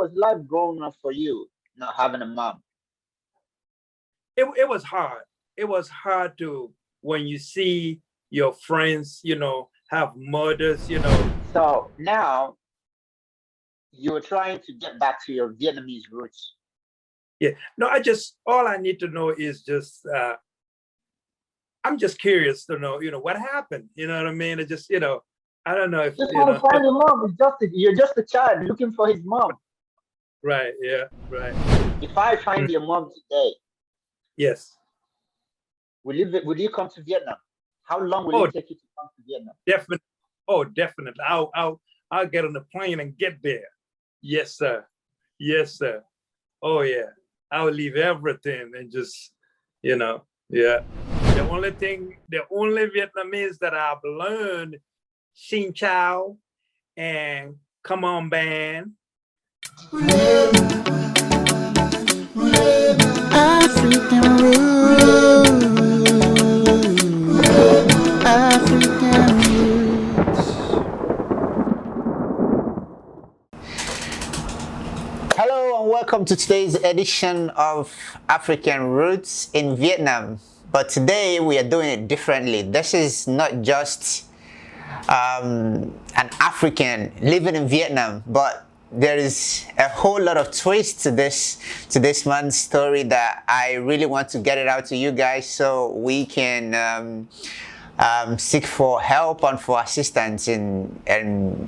was life growing up for you, not having a mom? It was hard. It was hard to when you see your friends, have mothers, So now you're trying to get back to your Vietnamese roots. Yeah. No, all I need to know is just I'm just curious to know, what happened. You know what I mean? It just, I don't know if Just want to find your mom. You're just a child looking for his mom. Right. Yeah. Right. If I find your mom today, yes, will you come to Vietnam? How long will it take you to come to Vietnam? Definitely. Oh, definitely. I'll get on the plane and get there. Yes, sir. Yes, sir. Oh yeah. I'll leave everything and just, yeah. The only Vietnamese that I've learned, Xin Chào and Come On Band. African roots. African roots. Hello and welcome to today's edition of African Roots in Vietnam. But today we are doing it differently. This is not just an African living in Vietnam, but there is a whole lot of twist to this man's story that I really want to get it out to you guys so we can seek for help and for assistance in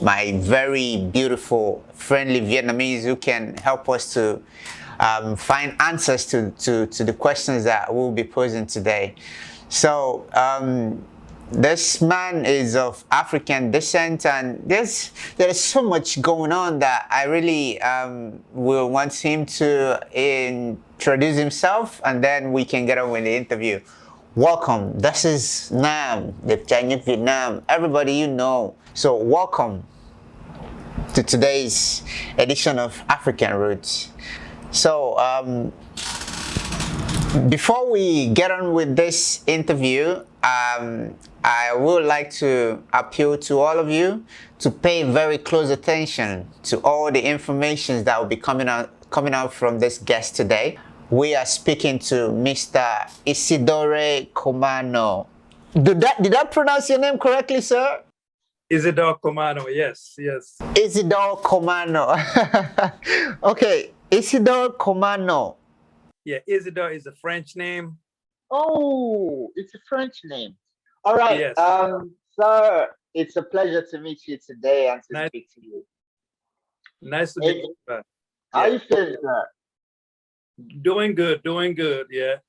my very beautiful, friendly Vietnamese who can help us to find answers to the questions that we'll be posing today. So this man is of African descent, and there is so much going on that I really will want him to introduce himself, and then we can get on with the interview. Welcome. This is Nam, the Chinese Vietnam. Everybody you know. So welcome to today's edition of African Roots. So before we get on with this interview, I would like to appeal to all of you to pay very close attention to all the information that will be coming out from this guest today. We are speaking to Mr. Isidore Comano. Did I pronounce your name correctly, sir? Isidore Comano, yes. Isidore Comano. Okay, Isidore Comano. Yeah, Isidore is a French name. Oh, it's a French name. All right. Yes. Sir, it's a pleasure to meet you today and to speak to you. Nice to meet you, sir. How you feeling, sir? Doing good, yeah.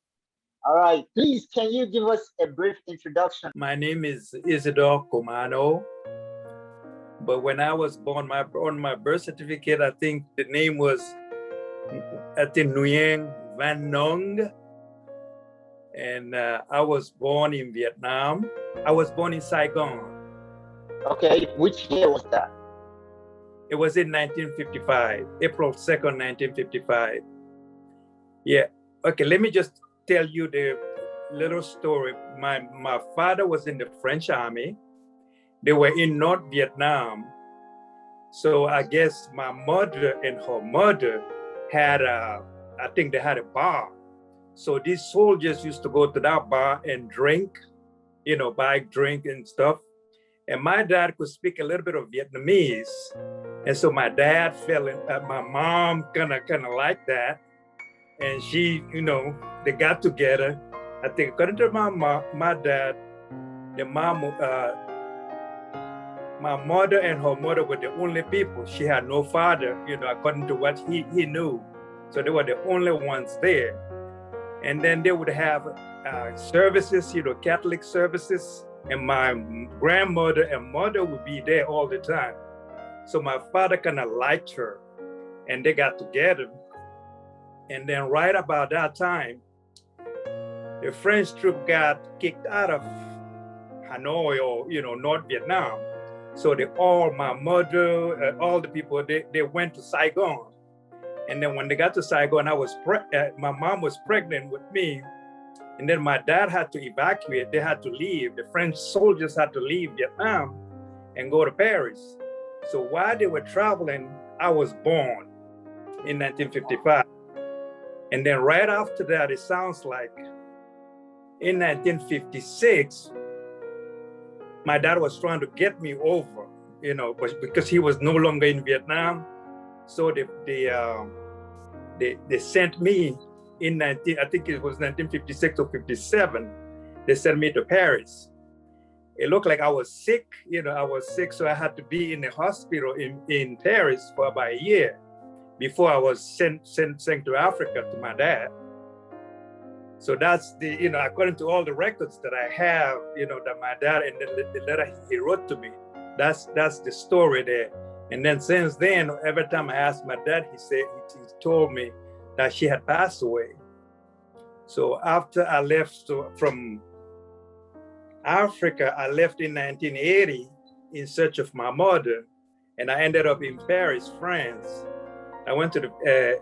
All right. Please, can you give us a brief introduction? My name is Isidore Comano. But when I was born, on my birth certificate, I think the name was Nguyen Van Nong. And I was born in Vietnam. I was born in Saigon. Okay, which year was that? It was in 1955, April 2nd, 1955. Yeah, okay, let me just tell you the little story. My father was in the French army. They were in North Vietnam. So I guess my mother and her mother had I think they had a bar. So these soldiers used to go to that bar and drink, buy drink and stuff. And my dad could speak a little bit of Vietnamese. And so my dad fell in, my mom kind of liked that. And she, they got together. I think according to my dad, my mother and her mother were the only people. She had no father, according to what he knew. So they were the only ones there. And then they would have services, Catholic services. And my grandmother and mother would be there all the time. So my father kind of liked her. And they got together. And then right about that time, the French troop got kicked out of Hanoi or, North Vietnam. So my mother, all the people, they went to Saigon. And then when they got to Saigon, my mom was pregnant with me. And then my dad had to evacuate. They had to leave. The French soldiers had to leave Vietnam and go to Paris. So while they were traveling, I was born. in 1955. And then right after that, it sounds like in 1956, my dad was trying to get me over, but because he was no longer in Vietnam. So they sent me I think it was 1956 or 57, they sent me to Paris. It looked like I was sick, so I had to be in the hospital in Paris for about a year before I was sent to Africa to my dad. So that's according to all the records that I have, that my dad, and the letter he wrote to me, that's the story there. And then since then, every time I asked my dad, he told me that she had passed away. So after I left from Africa, I left in 1980 in search of my mother, and I ended up in Paris, France. I went to the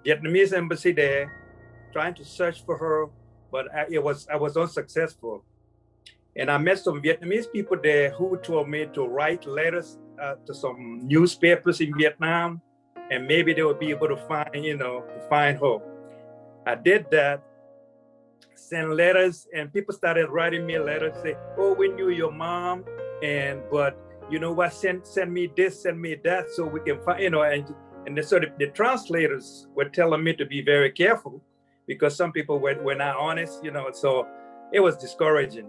Vietnamese embassy there, trying to search for her, but I was unsuccessful. And I met some Vietnamese people there who told me to write letters to some newspapers in Vietnam, and maybe they would be able to find her. I did that, sent letters, and people started writing me letters, say, "Oh, we knew your mom, but you know what? Send me this, send me that, so we can find, And so the translators were telling me to be very careful because some people were not honest, So it was discouraging,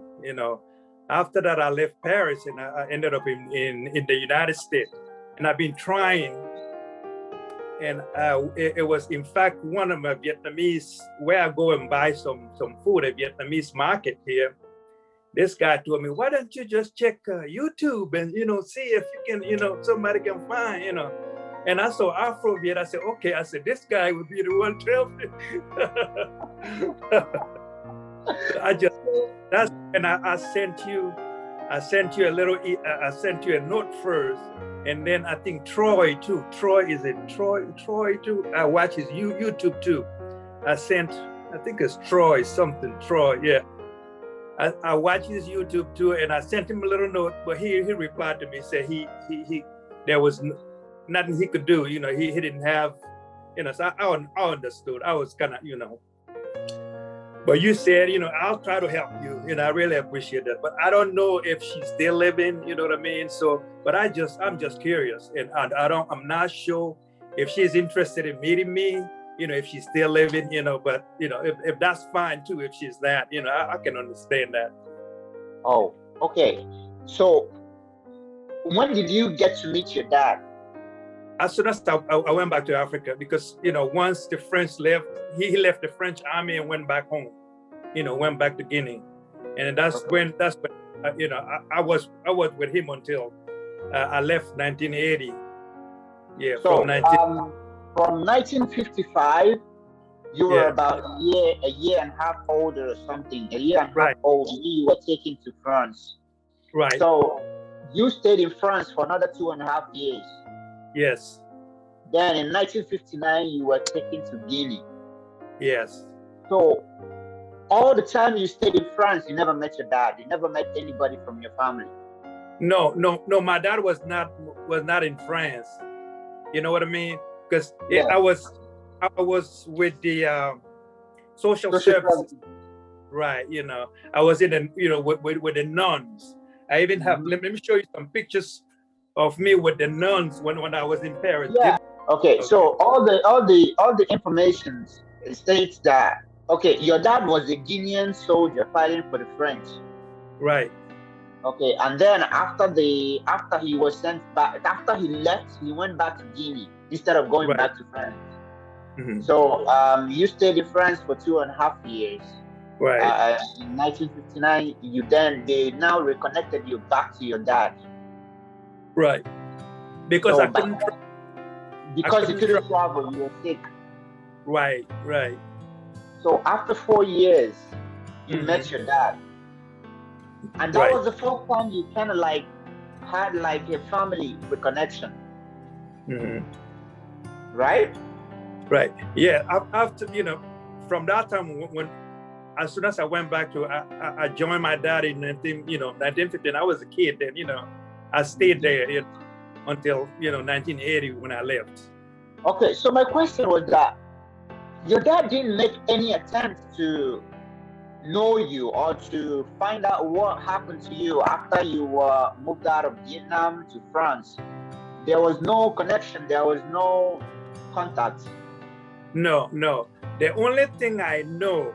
After that, I left Paris and I ended up in the United States, and I've been trying. And it was, in fact, one of my Vietnamese, where I go and buy some food at Vietnamese market here. This guy told me, why don't you just check YouTube and, see if you can, somebody can find, And I saw AfroViet. I said, okay. I said, this guy would be the one to tell me. I sent you a little, I sent you a note first. And then I think Troy too. Troy too. I watch his YouTube too. I think it's Troy, yeah. I watch his YouTube too, and I sent him a little note, but he replied to me, said he there was nothing he could do, he didn't have, so I understood. I was kind of, But you said, I'll try to help you. I really appreciate that. But I don't know if she's still living, you know what I mean? So, but I'm just curious. And I'm not sure if she's interested in meeting me, if she's still living, but, if that's fine too, if she's that, I can understand that. Oh, okay. So when did you get to meet your dad? As soon as I went back to Africa, because, once the French left, he left the French army and went back home, went back to Guinea. And that's when, I was with him until I left 1980. Yeah, so, from 1955, you were about a year and a half older or something, a year and a half old, and you were taken to France. Right. So you stayed in France for another 2.5 years. Yes. Then in 1959, you were taken to Guinea. Yes. So all the time you stayed in France, you never met your dad. You never met anybody from your family. No. My dad was not in France. You know what I mean? Because I was with the social services. Right. I was in with the nuns. I even have. Let me show you some pictures of me with the nuns when I was in Paris. Yeah. Okay. So all the information states that your dad was a Guinean soldier fighting for the French. Right. Okay, and then after he was sent back, after he left, he went back to Guinea instead of going back to France. Mm-hmm. So you stayed in France for 2.5 years. Right. In 1959, they now reconnected you back to your dad. Right. Because so I couldn't. Because you couldn't travel, you were sick. Right. So after 4 years, you met your dad. And that was the first time you kind of had a family reconnection. Mm-hmm. Right? Right. Yeah. After, from that time, when as soon as I went back to, I joined my dad in 1915. I was a kid then, I stayed there until, 1980 when I left. Okay, so my question was that your dad didn't make any attempt to know you or to find out what happened to you after you moved out of Vietnam to France. There was no connection, there was no contact. No. The only thing I know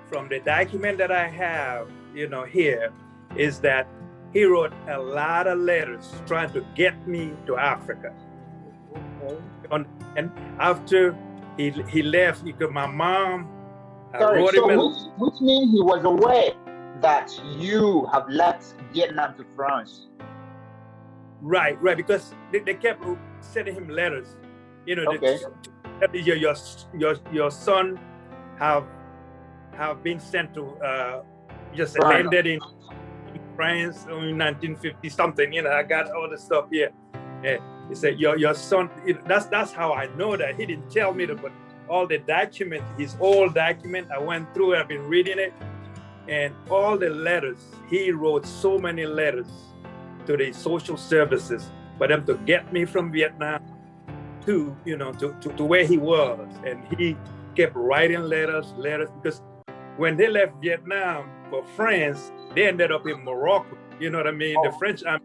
from the document that I have, here, is that he wrote a lot of letters trying to get me to Africa. Okay. And after he left, because my mom Sorry, wrote so him which means he was aware that you have left Vietnam to France. Right, because they kept sending him letters. Okay. Your son have been sent to just Right. landed in France in 1950 something. I got all the stuff here. Yeah. He said your son. That's how I know that. He didn't tell me that, but all the documents, his old document, I went through it. I've been reading it, and all the letters. He wrote so many letters to the social services for them to get me from Vietnam to where he was. And he kept writing letters because when they left Vietnam for France, they ended up in Morocco. You know what I mean? The French army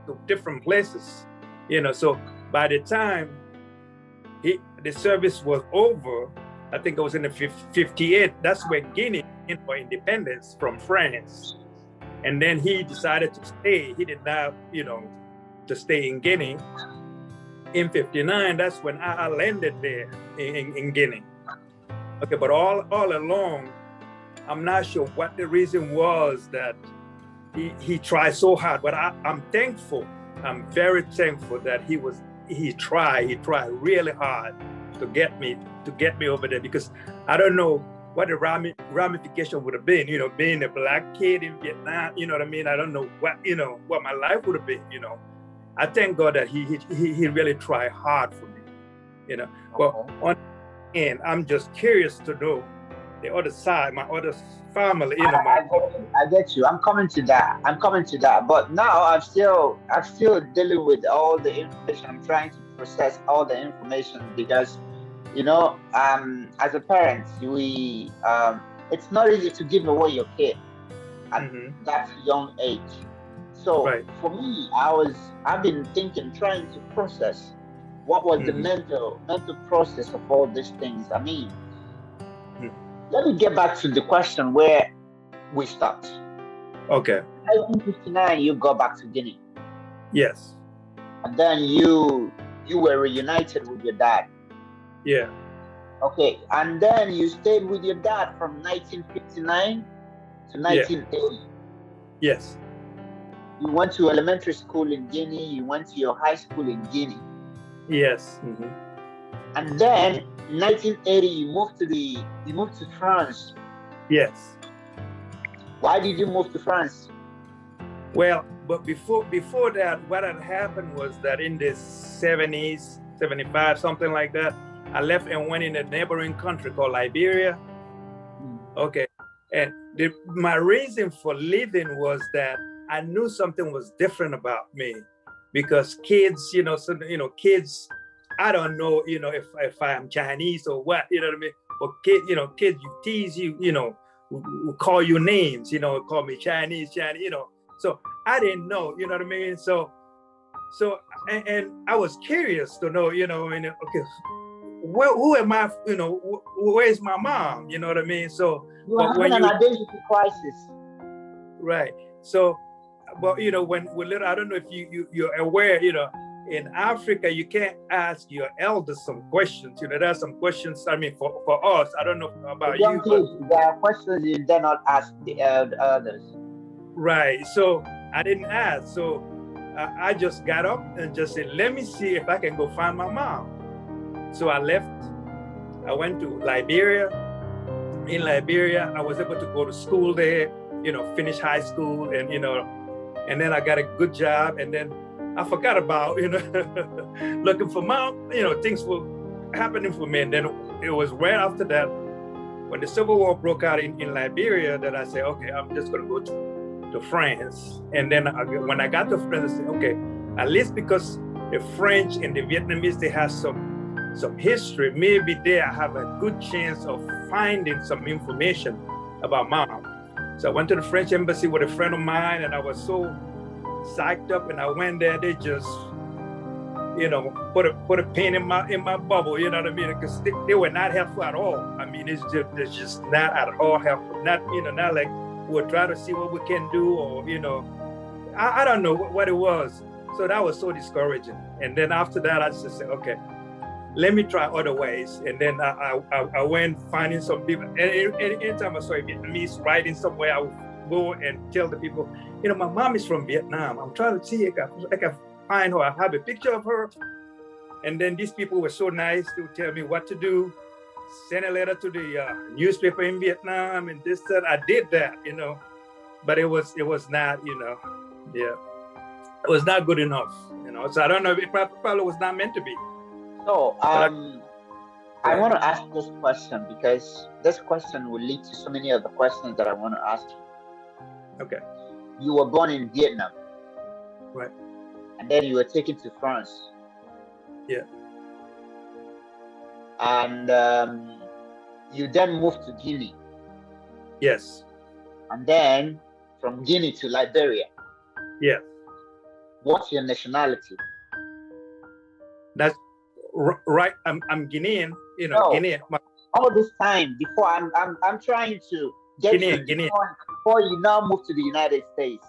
to different places. So by the time the service was over, I think it was in the 58, that's when Guinea came for independence from France. And then he decided to stay. He did not, to stay in Guinea. In 59, that's when I landed there in Guinea. Okay, but all along, I'm not sure what the reason was that he tried so hard, but I'm thankful. I'm very thankful that he tried really hard to get me over there, because I don't know what the ramification would have been, being a black kid in Vietnam, you know what I mean? I don't know what my life would have been, I thank God that he really tried hard for me, But on the end, I'm just curious to know the other side, my other family, I get you. I'm coming to that. But now I'm still dealing with all the information. I'm trying to process all the information because, as a parent, we it's not easy to give away your kid at that young age. So for me, I've been trying to process what was the mental process of all these things. I mean, let me get back to the question where we stopped. Okay. In 1959, you go back to Guinea. Yes. And then you were reunited with your dad. Yeah. Okay. And then you stayed with your dad from 1959 to 1980. Yes. You went to elementary school in Guinea. You went to your high school in Guinea. Yes. And then 1980, you moved to France. Yes. Why did you move to France? Well, but before that, what had happened was that in the 70s, 75, something like that, I left and went in a neighboring country called Liberia. Okay. And my reason for leaving was that I knew something was different about me, because kids, kids, I don't know, if I'm Chinese or what, you know what I mean? But kids, you tease you, will call you names, call me Chinese, So I didn't know, you know what I mean? So and I was curious to know, okay, who am I, where's my mom? You know what I mean? So you were having an identity crisis. Right. So, but when little, I don't know if you're aware, in Africa, you can't ask your elders some questions. There's some questions, I mean, for us, I don't know about you. But there are questions you dare not ask the elders. Right. So I didn't ask. So I just got up and just said, let me see if I can go find my mom. So I left. I went to Liberia. In Liberia, I was able to go to school there, finish high school, and and then I got a good job, and then I forgot about, looking for mom, things were happening for me. And then it was right after that, when the Civil War broke out in Liberia, that I said, okay, I'm just going to go to France. And then when I got to France, I said, okay, at least because the French and the Vietnamese, they have some some history, maybe there I have a good chance of finding some information about mom. So I went to the French embassy with a friend of mine, and I was so psyched up, and I went there. They just, put a pin in my bubble, you know what I mean? Because they were not helpful at all. I mean, it's just not at all helpful. Not like we'll try to see what we can do, or I don't know what it was. So that was so discouraging. And then after that, I just said, okay, let me try other ways. And then I went finding some people. And anytime I saw a Vietnamese writing somewhere, I would go and tell the people, my mom is from Vietnam. I'm trying to see if I can find her. I have a picture of her. And then these people were so nice to tell me what to do. Send a letter to the newspaper in Vietnam and this, that. I did that, but it was not, it was not good enough, So I don't know, it probably was not meant to be. So I want to ask this question because this question will lead to so many other questions that I want to ask you. Okay. You were born in Vietnam. Right. And then you were taken to France. Yeah. And you then moved to Guinea. Yes. And then from Guinea to Liberia. Yes. What's your nationality? That's right. I'm Guinean. No, Guinean. All this time before I'm trying to get Guinean, you before you now move to the United States.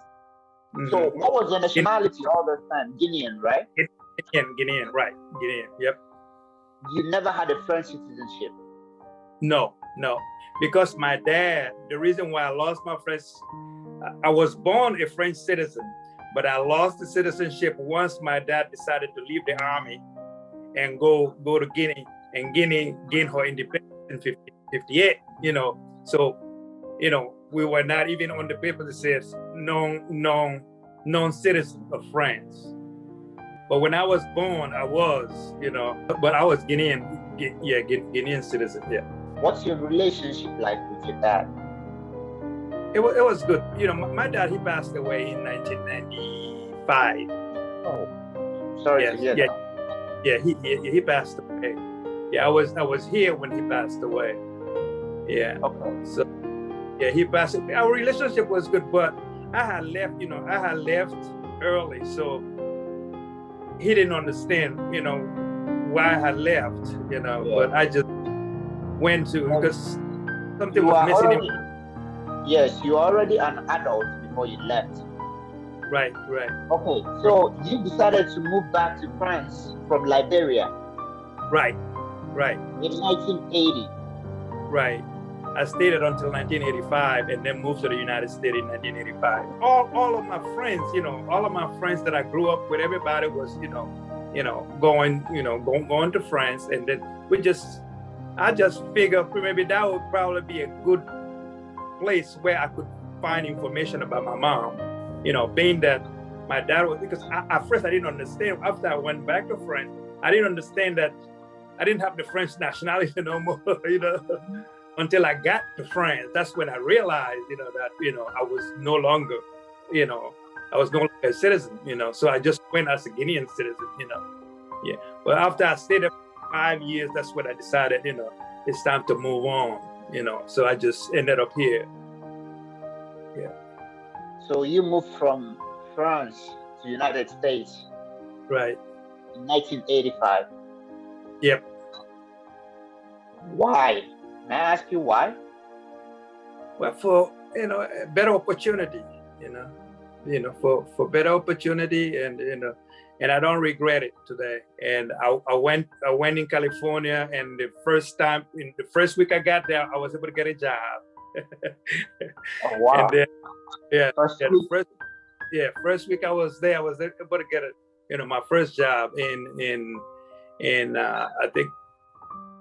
Mm-hmm. So what was your nationality all this time? Guinean, right? Guinean, right? Guinean. Yep. You never had a French citizenship? No. Because my dad, the reason why I lost my French, I was born a French citizen, but I lost the citizenship once my dad decided to leave the army and go to Guinea, and Guinea gained her independence in 1958, So, we were not even on the paper that says non-citizen of France. But when I was born, I was, but I was Guinean, Guinean citizen, yeah. What's your relationship like with your dad? It was good. My dad, he passed away in 1995. Oh, sorry to hear that. Yeah, he passed away. Yeah, I was here when he passed away. Yeah. Okay. So, yeah, he passed away. Our relationship was good, but I had left early, so he didn't understand, why I had left, Yeah. But I just went to, because something was missing. Yes, you were already an adult before you left. Right. Okay, so you decided to move back to France from Liberia. Right. In 1980. Right. I stayed until 1985 and then moved to the United States in 1985. All of my friends, all of my friends that I grew up with, everybody was, going to France, and then I just figured maybe that would probably be a good place where I could find information about my mom, being that my dad was, because at first I didn't understand. After I went back to France, I didn't understand that I didn't have the French nationality no more, until I got to France. That's when I realized, that, I was no longer, a citizen, So I just went as a Guinean citizen, Yeah. But after I stayed there for 5 years, that's when I decided, it's time to move on, So I just ended up here. Yeah. So you moved from France to United States. Right. In 1985. Yep. Why? May I ask you why? Well, for a better opportunity, for better opportunity, and I don't regret it today. And I went in California, and the first week I got there, I was able to get a job. Oh, wow. And then, first week I was there, I was able to get my first job in I think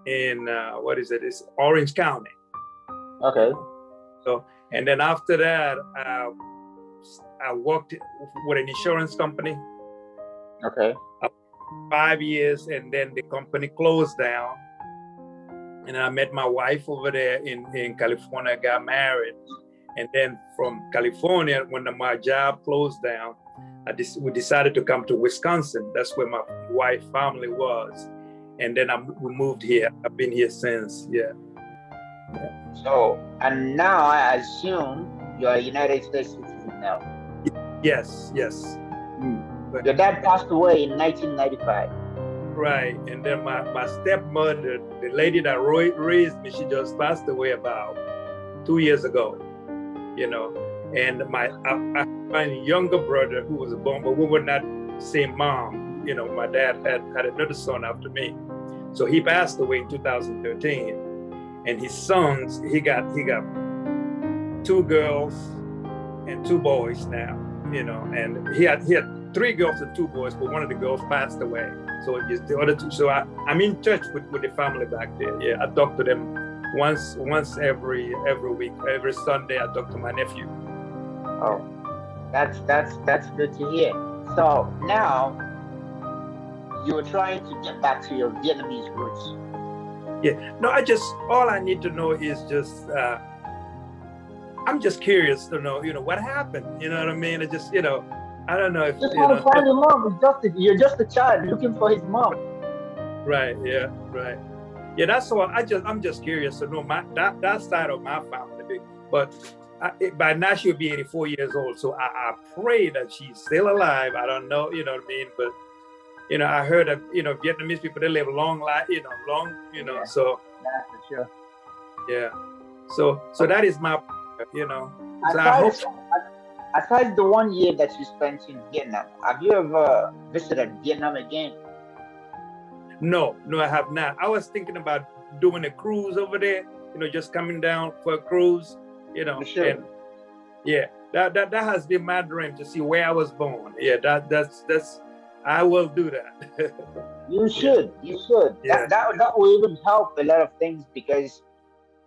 in it's Orange County. Okay. So, and then after that, I worked with an insurance company. Okay. 5 years, and then the company closed down. And I met my wife over there in California, got married. And then from California, when my job closed down, we decided to come to Wisconsin. That's where my wife's family was. and then we moved here. I've been here since. Yeah. So, and now I assume you're a United States citizen now. Yes, yes. Your dad passed away in 1995. Right, and then my stepmother, the lady that raised me, she just passed away about 2 years ago, you know. And my younger brother who was born, but we were not same mom. You know, my dad had another son after me, so he passed away in 2013. And his sons, he got 2 girls and 2 boys now, you know. And he had 3 girls and 2 boys, but one of the girls passed away. So just the other 2. So I'm in touch with the family back there. Yeah, I talk to them once every week. Every Sunday, I talk to my nephew. Oh, that's good to hear. So now you're trying to get back to your Vietnamese roots. Yeah. No, all I need to know is just I'm just curious to know, you know, what happened. You know what I mean? I just, you know, I don't know if just want to find your mom. You're just a child looking for his mom. Right. Yeah. Right. Yeah. That's all. I'm just curious to know that side of my family. But by now she'll be 84 years old. So I pray that she's still alive. I don't know. You know what I mean? But you know, I heard that, you know, Vietnamese people, they live long life. You know, Yeah, So that's for sure. Yeah. So that is my, you know. So Aside the 1 year that you spent in Vietnam, have you ever visited Vietnam again? No, I have not. I was thinking about doing a cruise over there, you know, just coming down for a cruise, you know. For sure. And yeah, that has been my dream, to see where I was born. Yeah, that's I will do that. You should. Yeah. That will even help a lot of things, because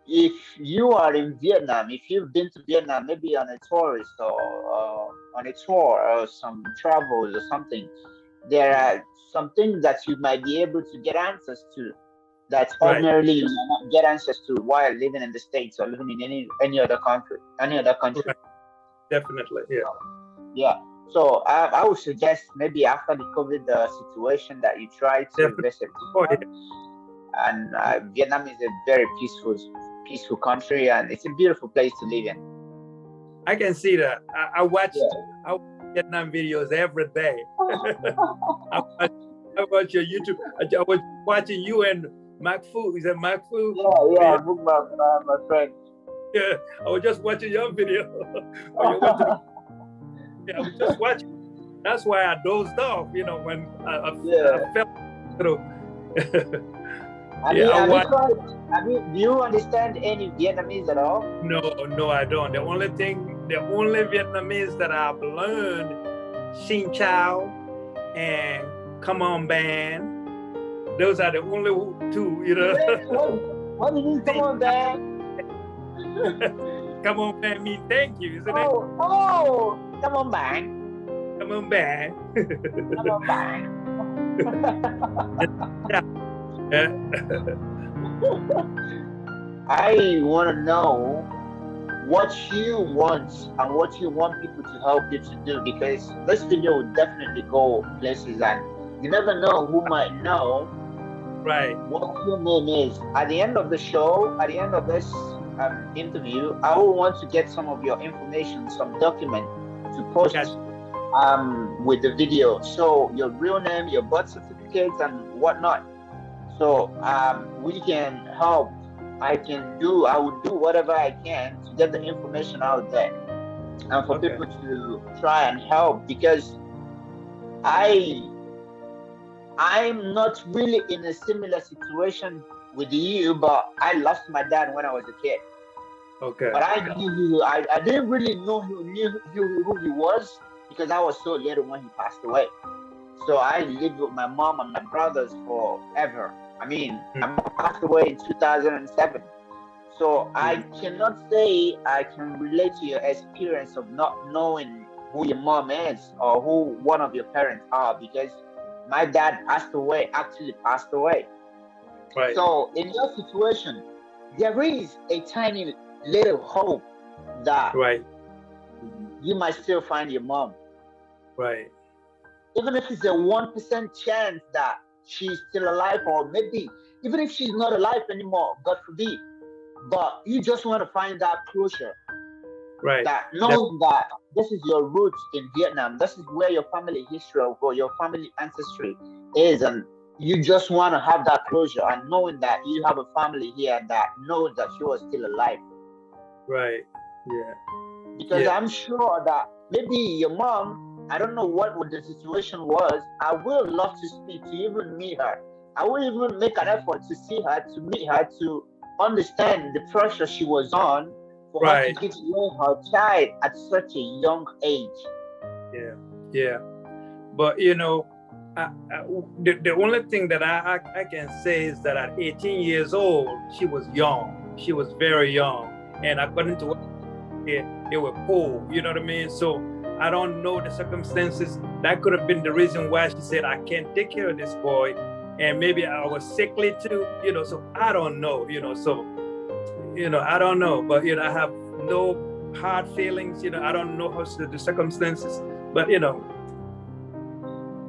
if you are in Vietnam, if you've been to Vietnam, maybe on a tourist or on a tour or some travels or something, there are some things that you might be able to get answers to that ordinarily you might not get answers to while living in the States or living in any other country. Right. Definitely, yeah. Yeah. So I would suggest maybe after the COVID situation that you try to visit. And Vietnam is a very peaceful country, and it's a beautiful place to live in. I can see that. I watch Vietnam videos every day. I watch your YouTube. I was watching you and Mac Fu. Is that Mac Fu? Yeah, my friend. Yeah, I was just watching your video. I was just watching. That's why I dozed off, you know, when I felt through. Do you understand any Vietnamese at all? No, I don't. The only Vietnamese that I've learned, Xin Chào and Come On Band. Those are the only 2, you know. What do you mean, Come On Band? Come on, man, mean thank you, isn't it? Oh, come on, bạn. Come on, bạn. Come on, bạn. I want to know what you want and what you want people to help you to do, because this video will definitely go places, and you never know who might know what your name is. At the end of the show, at the end of this interview, I will want to get some of your information, some document to post with the video. So your real name, your birth certificates and whatnot. So we can help. I will do whatever I can to get the information out there and for people to try and help, because I'm not really in a similar situation with you, but I lost my dad when I was a kid. Okay. But I didn't really know who he was, because I was so little when he passed away. So I lived with my mom and my brothers forever. I mean, I passed away in 2007. So I cannot say I can relate to your experience of not knowing who your mom is or who one of your parents are, because my dad actually passed away. Right. So in your situation, there is a tiny little hope that you might still find your mom. Right. Even if it's a 1% chance that she's still alive, or maybe even if she's not alive anymore, God forbid. But you just want to find that closure, Right. that knowing that this is your roots in Vietnam, this is where your family history or your family ancestry is, and you just want to have that closure and knowing that you have a family here that knows that you are still alive. Right. Yeah. Because Yeah. I'm sure that maybe your mom, I don't know what the situation was. I will love to speak to even meet her. I will even make an effort to see her, to meet her, to understand the pressure she was on for her to Right. give away her child at such a young age. Yeah. Yeah. But the only thing that I can say is that at 18 years old, she was young. She was very young, and according to what they were poor. You know what I mean? So I don't know the circumstances. That could have been the reason why she said, "I can't take care of this boy," and maybe I was sickly too. So I don't know. So I don't know. But I have no hard feelings. I don't know the circumstances. But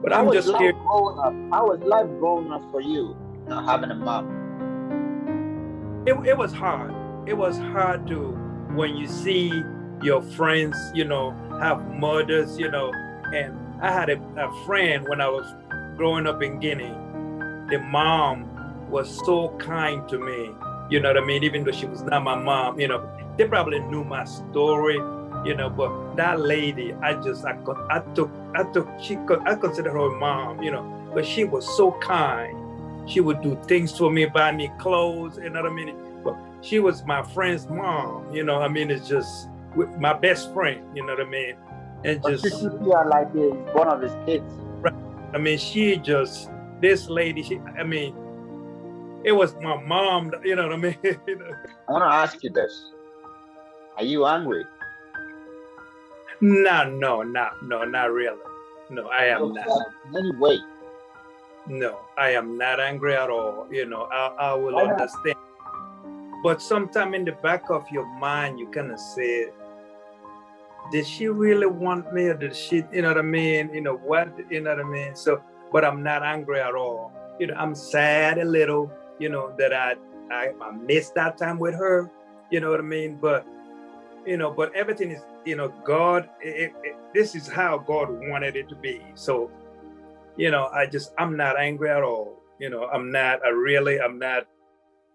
But I'm just scared. How was life growing up for you, not having a mom? It was hard. It was hard to, when you see your friends, have mothers, and I had a friend when I was growing up in Guinea. The mom was so kind to me, you know what I mean? Even though she was not my mom, they probably knew my story, but that lady, I consider her a mom, but she was so kind. She would do things for me, buy me clothes, you know what I mean? But she was my friend's mom, it's just my best friend, you know what I mean? And but just like he's one of his kids. Right. This lady, it was my mom, you know what I mean? I want to ask you this. Are you angry? No, not really. No, I am not. In any way? No, I am not angry at all. I will understand. But sometime in the back of your mind, you kind of say, did she really want me, or did she, you know what I mean? So, but I'm not angry at all. I'm sad a little, that I missed that time with her, you know what I mean? But, but everything is, God, this is how God wanted it to be. So, I'm not angry at all. I'm not,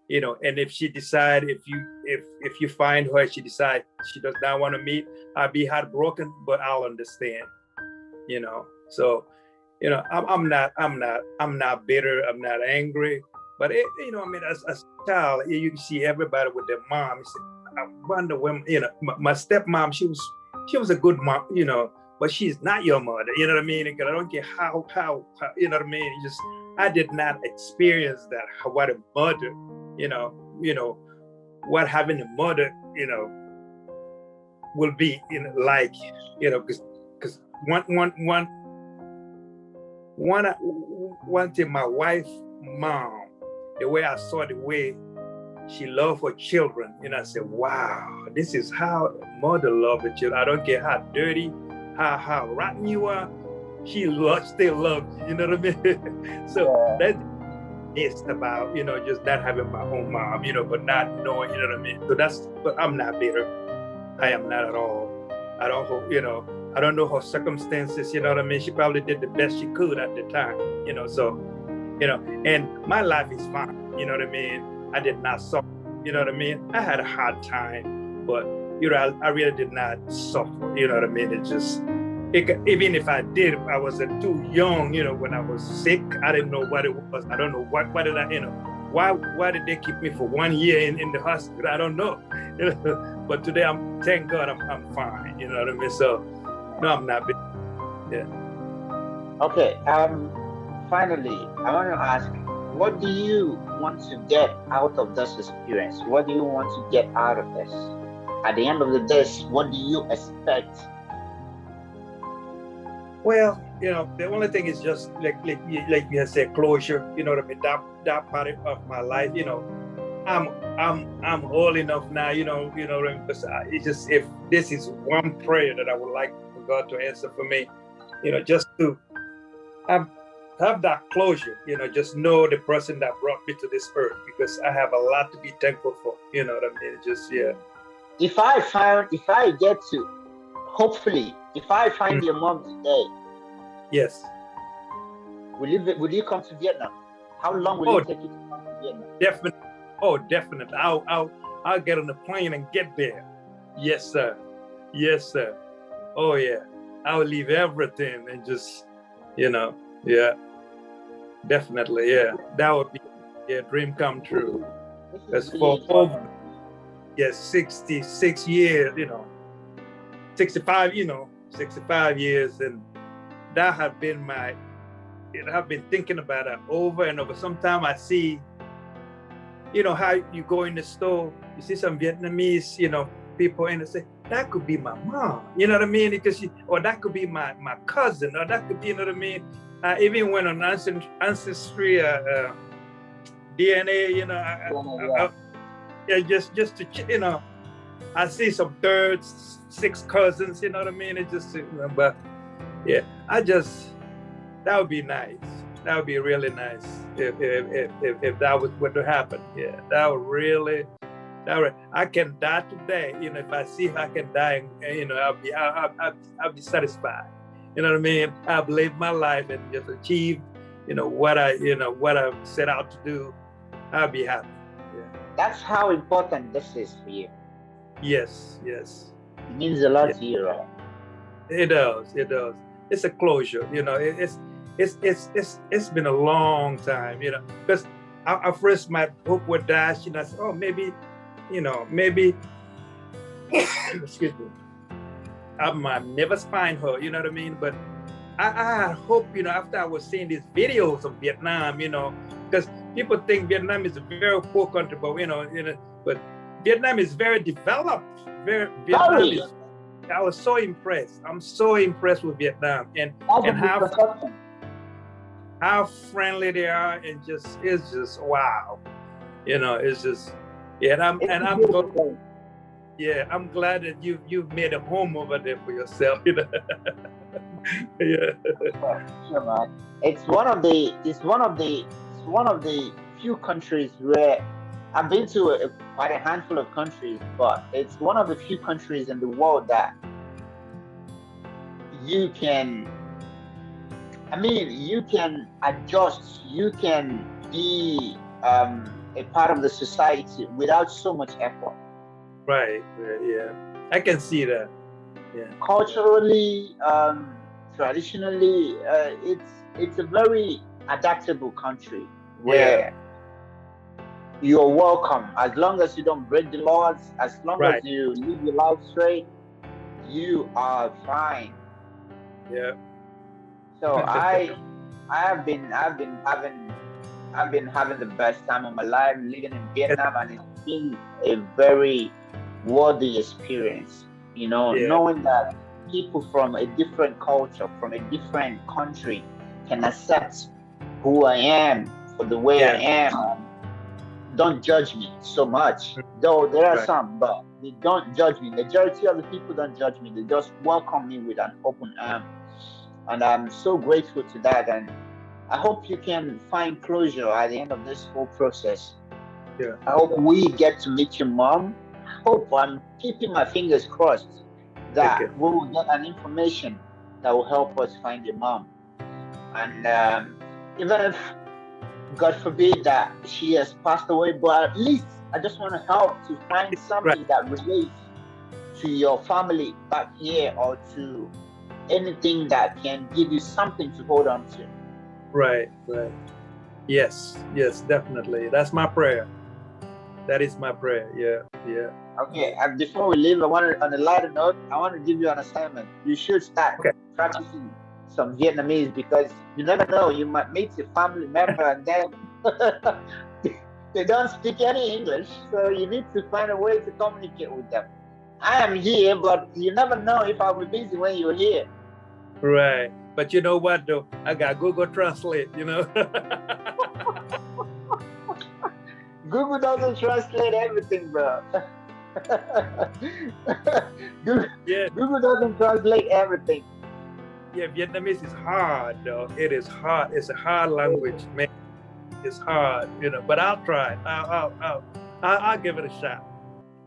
and if she decide, if you find her, she decide she does not want to meet, I'll be heartbroken, but I'll understand, so, I'm not bitter. I'm not angry, but as a child, you see everybody with their mom. You say, I wonder when, my stepmom, she was a good mom, but she's not your mother, you know what I mean? Because I don't care how, you know what I mean? I did not experience that, what a mother, what having a mother, will be, like, because one thing, my wife's mom, the way I saw the way she loved her children, I said, wow, this is how a mother loves her children. I don't care how dirty, how rotten you are, she still loves you, you know what I mean? So that's about, just not having my own mom, but not knowing, you know what I mean? So but I'm not bitter. I am not at all. I don't hope, I don't know her circumstances, you know what I mean? She probably did the best she could at the time, so, and my life is fine, you know what I mean? I did not suffer, you know what I mean? I had a hard time, but, I really did not suffer, you know what I mean? Even if I did, I was too young, when I was sick, I didn't know what it was. I don't know what did I, why did they keep me for 1 year in the hospital? I don't know. But today, thank God I'm fine, you know what I mean? So, no, I'm not big. Yeah. Okay, finally, I want to ask, what do you want to get out of this experience? What do you want to get out of this? At the end of the day, what do you expect? Well, the only thing is just like you said, closure. You know what I mean? That part of my life. I'm old enough now. Because it's just, if this is one prayer that I would like for God to answer for me, just to, have that closure, just know the person that brought me to this earth, because I have a lot to be thankful for. You know what I mean? Just If I get to, hopefully, if I find your mom today, yes, will you come to Vietnam? How long will it take you to come to Vietnam? Definitely. Oh, definitely. I'll get on the plane and get there. Yes, sir. Yes, sir. Oh yeah. I'll leave everything and just, yeah. Definitely, yeah. That would be a dream come true. Because for over 66 years, 65, 65 years, and that have been I've been thinking about it over and over. Sometimes I see, how you go in the store, you see some Vietnamese, people, and they say, that could be my mom, you know what I mean? Because or that could be my cousin, or that could be, you know what I mean? I even went on ancestry DNA, just to, I see some thirds, 6 cousins, you know what I mean? It just, but yeah, that would be nice. That would be really nice if that was what would happen. Yeah, that would really. I can die today. If I see I can die, I'll be satisfied. You know what I mean? I've lived my life and just achieved, what I set out to do. I'll be happy. Yeah. That's how important this is for you. Yes. It means a lot to you, right? It does. It's a closure. It's been a long time. Because I first my hope would dash. I said, oh, maybe, excuse me, I might never find her. You know what I mean? But I hope, after I was seeing these videos of Vietnam, because people think Vietnam is a very poor country, but but Vietnam is very developed. I was so impressed. I'm so impressed with Vietnam and how friendly they are, and it's just wow. It's just I'm glad that you've made a home over there for yourself. Yeah. Sure, man. It's one of the few countries where I've been to quite a handful of countries, but it's one of the few countries in the world that you can adjust, you can be a part of the society without so much effort. Right. Yeah. I can see that. Yeah. Culturally, traditionally, it's a very adaptable country where you're welcome as long as you don't break the laws, as long as you live your life straight, you are fine. Yeah. So I've been having the best time of my life living in Vietnam, and it's been a very worthy experience. Knowing that people from a different culture, from a different country, can accept who I am for the way I am. Don't judge me so much, though there are some, but they don't judge me. The majority of the people don't judge me. They just welcome me with an open arm, and I'm so grateful to that. And I hope you can find closure at the end of this whole process. Yeah. I hope we get to meet your mom. I'm keeping my fingers crossed that we will get an information that will help us find your mom. And even if, God forbid, that she has passed away, but at least I just want to help to find something that relates to your family back here, or to anything that can give you something to hold on to. Right. Yes, definitely. That's my prayer. That is my prayer. Yeah. Okay, and before we leave, on a lighter note, I want to give you an assignment. You should start practicing some Vietnamese, because you never know, you might meet your family member and then they don't speak any English, so you need to find a way to communicate with them. I am here, but you never know if I'll be busy when you're here. Right. But you know what, though? I got Google Translate, Google doesn't translate everything, bro. Google doesn't translate everything. Yeah, Vietnamese is hard though. It is hard. It's a hard language, man. It's hard, But I'll try. I'll give it a shot.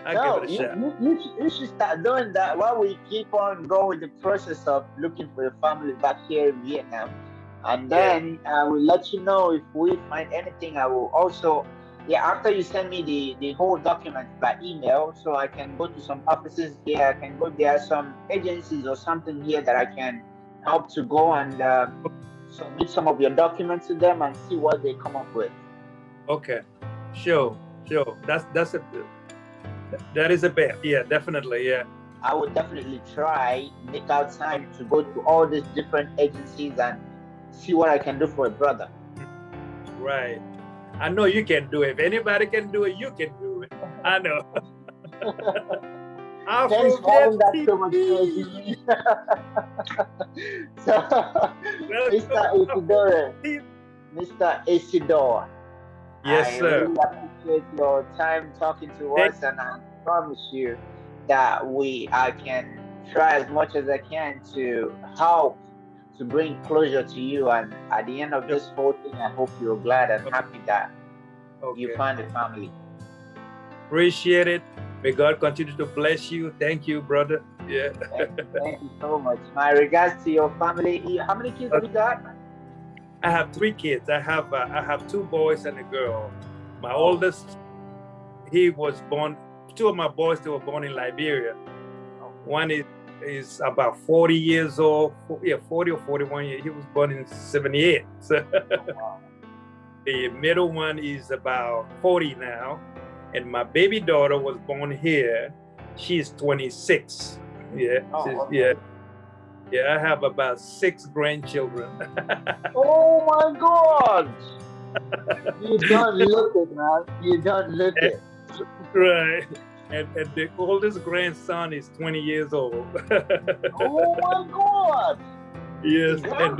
No, you should start doing that while we keep on going with the process of looking for your family back here in Vietnam. And then I will let you know if we find anything. I will also, after you send me the whole document by email, so I can go to some offices here. I can go there, some agencies or something here that I can help to go and submit some of your documents to them and see what they come up with. Okay, sure. That is a bet. Yeah, definitely. Yeah. I would definitely try make out time to go to all these different agencies and see what I can do for a brother. Right. I know you can do it. If anybody can do it, you can do it. I know. Thanks for having that so much crazy. So, Mr. Isidore. Yes, sir. I really appreciate your time talking to us, and I promise you that I can try as much as I can to help to bring closure to you. And at the end of this whole thing, I hope you're glad and happy that you find a family. Appreciate it. May God continue to bless you. Thank you, brother. Yeah. Thank you so much. My regards to your family. How many kids have you got? I have 3 kids. I have 2 boys and a girl. My oldest, he was born. 2 of my boys, they were born in Liberia. One is about 40 years old. 40 or 41 years. He was born in 78. So the middle one is about 40 now. And my baby daughter was born here. She's 26. Yeah. I have about 6 grandchildren. Oh my God! You don't look it, man. You don't look it. Right. And the oldest grandson is 20 years old. Oh my God! Yes. And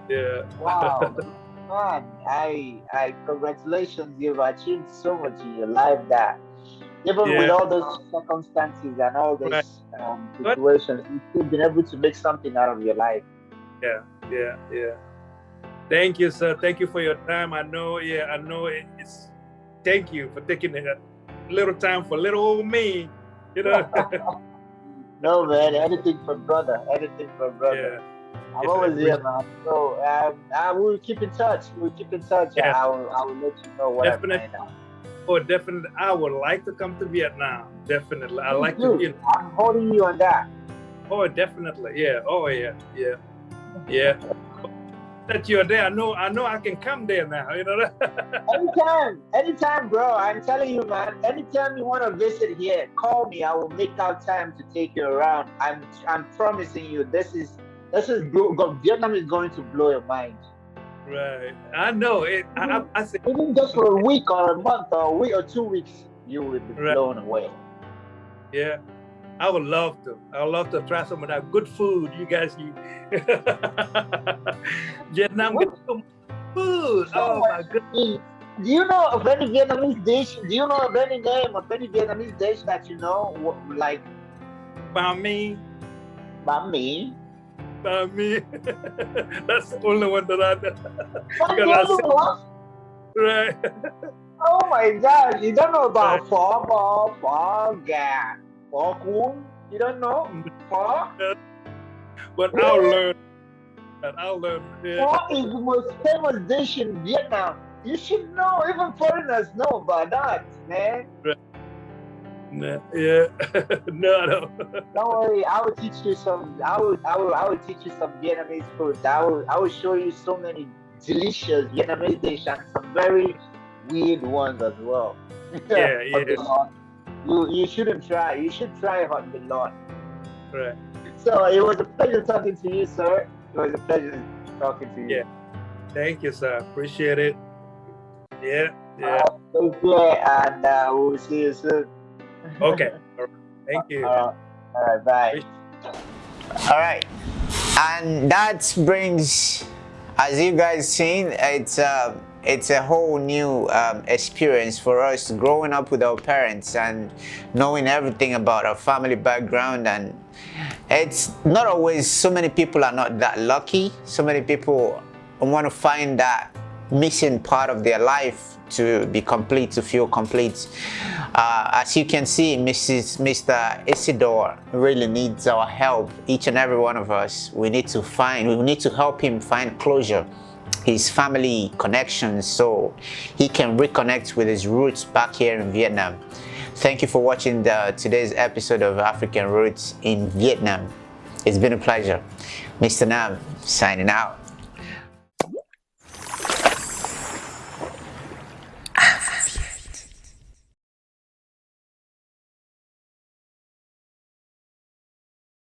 yeah. Wow. Man, I congratulations, you've achieved so much in your life that even with all those circumstances and all these situations, you've still been able to make something out of your life. Yeah. Thank you, sir. Thank you for your time. I know it's thank you for taking a little time for little old me, No, man, anything for brother. Yeah. I'm always here, man. So I will keep in touch. Yeah. I will let you know what I find out. Oh, definitely. I would like to come to Vietnam. Definitely. I like to. I'm holding you on that. Oh, definitely. Yeah. Oh, yeah. That you're there, I know I can come there now. Anytime, bro. I'm telling you, man. Anytime you want to visit here, call me. I will make out time to take you around. I'm promising you. This is Vietnam is going to blow your mind. Right. I know it. I say, even just for a week or a month or a week or 2 weeks, you will be blown away. Yeah. I would love to. I would love to try some of that good food you guys eat. Vietnam gets so much food. Oh my goodness. Do you know of any Vietnamese dish? Do you know of any name of any Vietnamese dish that you know? Like Banh mi. Banh mi. That's the only one that I know. Right. Oh my God! You don't know about phở bò, phở gà, phở cuốn? You don't know phở? But I'll learn. Yeah. Phở is the most famous dish in Vietnam. You should know. Even foreigners know about that, man. Right. Yeah. No. Don't worry. I will teach you some. I will teach you some Vietnamese food. I will show you so many delicious Vietnamese dishes and some very weird ones as well. Yeah. You shouldn't try. You should try hot the Lord. Right. So it was a pleasure talking to you, sir. It was a pleasure talking to you. Yeah. Thank you, sir. Appreciate it. Yeah. Take care, and we'll see you soon. Okay. All right. Thank you. All right. Bye. All right. And that brings, as you guys seen, it's it's a whole new experience for us growing up with our parents and knowing everything about our family background. And it's not always, so many people are not that lucky. So many people want to find that missing part of their life to be complete, to feel complete. As you can see, Mr. Isidore really needs our help. Each and every one of us, we need to help him find closure, his family connections, so he can reconnect with his roots back here in Vietnam. Thank you for watching today's episode of African Roots in Vietnam. It's been a pleasure. Mr. Nam signing out.